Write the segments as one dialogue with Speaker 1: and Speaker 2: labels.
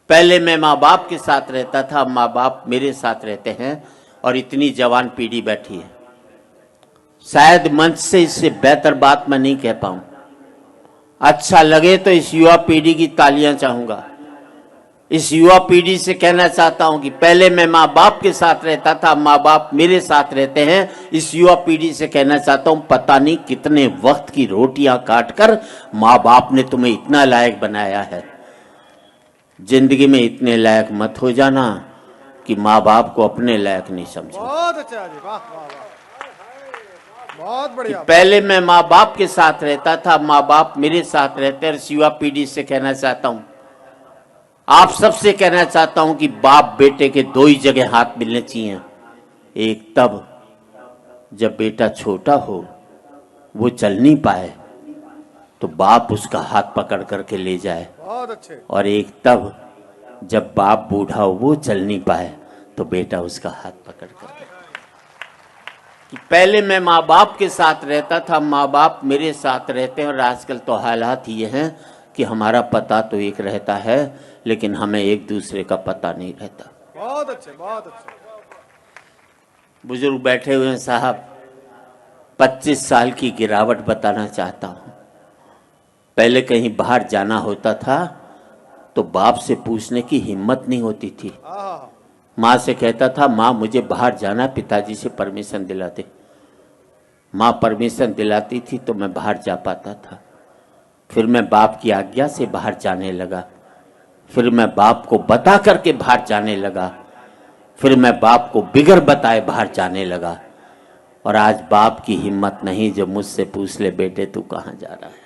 Speaker 1: पहले मैं माँ बाप के साथ रहता था, अब माँ बाप मेरे साथ रहते हैं और इतनी जवान पीढ़ी बैठी है। शायद मंच से इससे बेहतर बात मैं नहीं कह पाऊं। अच्छा लगे तो इस युवा पीढ़ी की तालियां चाहूंगा। इस युवा पीढ़ी से कहना चाहता हूं कि पहले मैं माँ बाप के साथ रहता था, माँ बाप मेरे साथ रहते हैं। इस युवा पीढ़ी से कहना चाहता हूं, पता नहीं कितने वक्त की रोटियां काटकर माँ बाप ने तुम्हें इतना लायक बनाया है। जिंदगी में इतने लायक मत हो जाना कि माँ बाप को अपने लायक नहीं समझो।
Speaker 2: बहुत अच्छा जी, वाह वाह वाह, बहुत बढ़िया।
Speaker 1: पहले मैं माँ बाप के साथ रहता था, माँ बाप मेरे साथ रहते हैं। इस युवा पीढ़ी से कहना चाहता हूं, आप सबसे कहना चाहता हूं कि बाप बेटे के दो ही जगह हाथ मिलने चाहिए। एक तब जब बेटा छोटा हो, वो चल नहीं पाए, तो बाप उसका हाथ पकड़ करके ले जाए।
Speaker 2: बहुत अच्छे।
Speaker 1: और एक तब जब बाप बूढ़ा हो, वो चल नहीं पाए, तो बेटा उसका हाथ पकड़ कर कि पहले मैं माँ बाप के साथ रहता था, माँ बाप मेरे साथ रहते हैं। और आजकल तो हालात ये हैं कि हमारा पता तो एक रहता है, लेकिन हमें एक दूसरे का पता नहीं रहता।
Speaker 2: बहुत अच्छे, बहुत अच्छे।
Speaker 1: बुजुर्ग बैठे हुए हैं साहब, 25 साल की गिरावट बताना चाहता हूं। पहले कहीं बाहर जाना होता था तो बाप से पूछने की हिम्मत नहीं होती थी। माँ से कहता था, माँ मुझे बाहर जाना, पिताजी से परमिशन दिला दे। माँ परमिशन दिलाती थी तो मैं बाहर जा पाता था। फिर मैं बाप की आज्ञा से बाहर जाने लगा। फिर मैं बाप को बता करके बाहर जाने लगा। फिर मैं बाप को बिगर बताए बाहर जाने लगा। और आज बाप की हिम्मत नहीं जो मुझसे पूछ ले, बेटे तू कहाँ जा रहा है।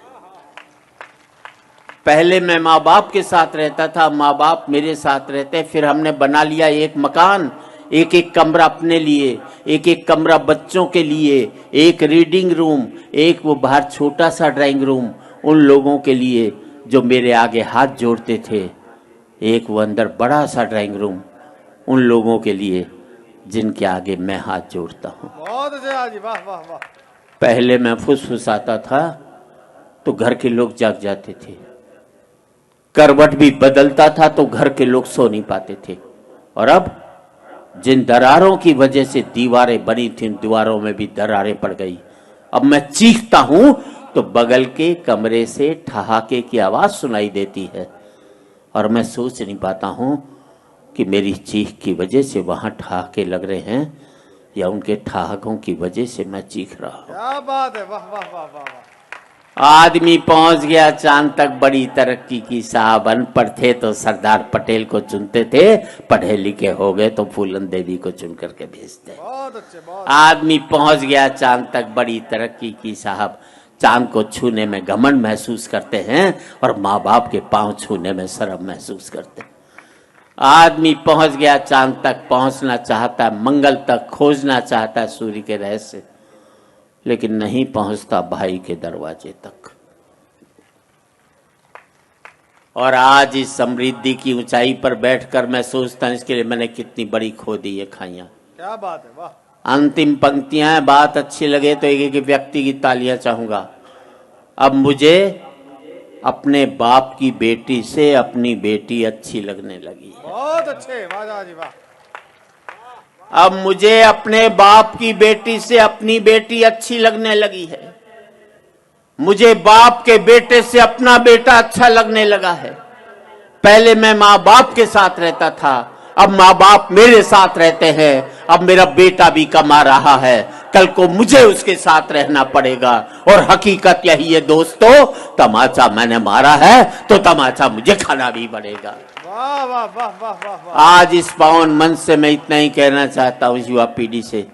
Speaker 1: पहले मैं माँ बाप के साथ रहता था, माँ बाप मेरे साथ रहते। फिर हमने बना लिया एक मकान, एक एक कमरा अपने लिए, एक एक कमरा बच्चों के लिए, एक रीडिंग रूम, एक वो बाहर छोटा सा ड्राइंग रूम उन लोगों के लिए जो मेरे आगे हाथ जोड़ते थे, एक वो अंदर बड़ा सा ड्राइंग रूम उन लोगों के लिए जिनके आगे मैं हाथ जोड़ता हूँ।
Speaker 2: बहुत अच्छा जी, वाह वाह वाह।
Speaker 1: पहले मैं फुसफुसाता था तो घर के लोग जाग जाते थे, करवट भी बदलता था तो घर के लोग सो नहीं पाते थे। और अब जिन दरारों की वजह से दीवारें बनी थी, दीवारों में भी दरारें पड़ गई। अब मैं चीखता हूं तो बगल के कमरे से ठहाके की आवाज सुनाई देती है, और मैं सोच नहीं पाता हूं कि मेरी चीख की वजह से वहां ठहाके लग रहे हैं या उनके ठहाकों की वजह से मैं चीख रहा हूं।
Speaker 2: क्या बात है, वाह वाह वाह वाह वाह।
Speaker 1: आदमी पहुंच गया चांद तक, बड़ी तरक्की की साहब। अनपढ़ थे तो सरदार पटेल को चुनते थे, पढ़े लिखे हो गए तो फूलन देवी को चुन करके भेजते।
Speaker 2: बहुत अच्छे, बहुत।
Speaker 1: आदमी पहुंच गया चांद तक, बड़ी तरक्की की साहब। चांद को छूने में घमंड महसूस करते हैं और माँ बाप के पांव छूने में शर्म महसूस करते हैं। आदमी पहुंच गया चांद तक, पहुंचना चाहता है, मंगल तक खोजना चाहता है सूर्य के रहस्य, लेकिन नहीं पहुंचता भाई के दरवाजे तक। और आज इस समृद्धि की ऊंचाई पर बैठकर मैं सोचता हूं, इसके लिए मैंने कितनी बड़ी खो दी है खाइयां।
Speaker 2: क्या बात है, वाह।
Speaker 1: अंतिम पंक्तियां हैं, बात अच्छी लगे तो एक एक व्यक्ति की तालियां चाहूंगा। अब मुझे अपने बाप की बेटी से अपनी बेटी अच्छी लगने लगी है।
Speaker 2: बहुत अच्छे, वाह जी वाह।
Speaker 1: अब मुझे अपने बाप की बेटी से अपनी बेटी अच्छी लगने लगी है। मुझे बाप के बेटे से अपना बेटा अच्छा लगने लगा है। पहले मैं माँ बाप के साथ रहता था, अब माँ बाप मेरे साथ रहते हैं। अब मेरा बेटा भी कमा रहा है, कल को मुझे उसके साथ रहना पड़ेगा। और हकीकत यही है दोस्तों, तमाचा मैंने मारा है तो तमाचा मुझे खाना भी पड़ेगा।
Speaker 2: वाह वाह वाह वाह वाह वाह।
Speaker 1: आज इस पावन मंच से मैं इतना ही कहना चाहता हूँ युवा पीढ़ी से,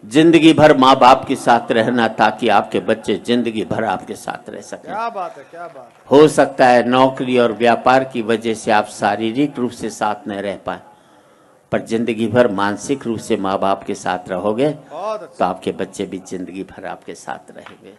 Speaker 1: जिंदगी भर माँ बाप के साथ रहना ताकि आपके बच्चे जिंदगी भर आपके साथ रह सकें।
Speaker 2: क्या बात है, क्या बात।
Speaker 1: हो सकता है नौकरी और व्यापार की वजह से आप शारीरिक रूप से साथ न रह पाए, पर जिंदगी भर मानसिक रूप से माँ बाप के साथ रहोगे तो आपके बच्चे भी जिंदगी भर आपके साथ रहेंगे।